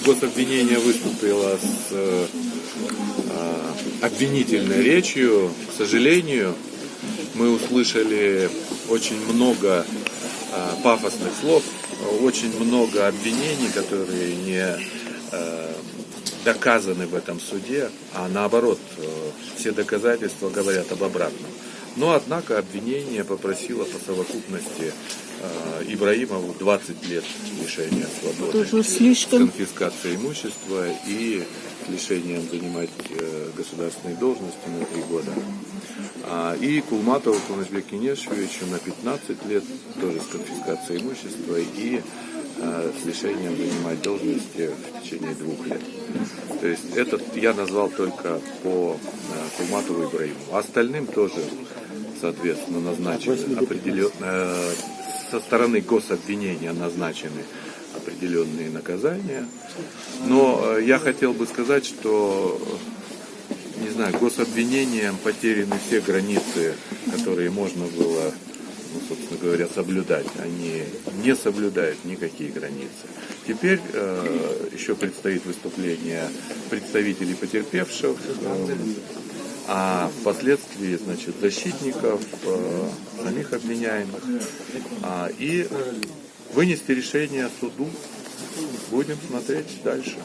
гособвинение выступило с обвинительной речью. К сожалению, мы услышали очень много пафосных слов, очень много обвинений, которые не доказаны в этом суде, а наоборот, все доказательства говорят об обратном. Но, однако, обвинение попросило по совокупности Ибраимову 20 лет лишения свободы, с конфискацией имущества и лишением занимать государственные должности на 3 года. И Кулматову Кунашбеку Кинешевичу на 15 лет, тоже с конфискацией имущества и с лишением занимать должности в течение 2 лет. То есть этот я назвал только по Кулматову и Ибраимову. Остальным тоже, соответственно, назначены со стороны гособвинения назначены определенные наказания. Но я хотел бы сказать, что, не знаю, гособвинением потеряны все границы, которые можно было, собственно говоря, соблюдать. Они не соблюдают никакие границы. Теперь еще предстоит выступление представителей потерпевших, а впоследствии, значит, защитников, самих обвиняемых, и вынести решение суду. Будем смотреть дальше.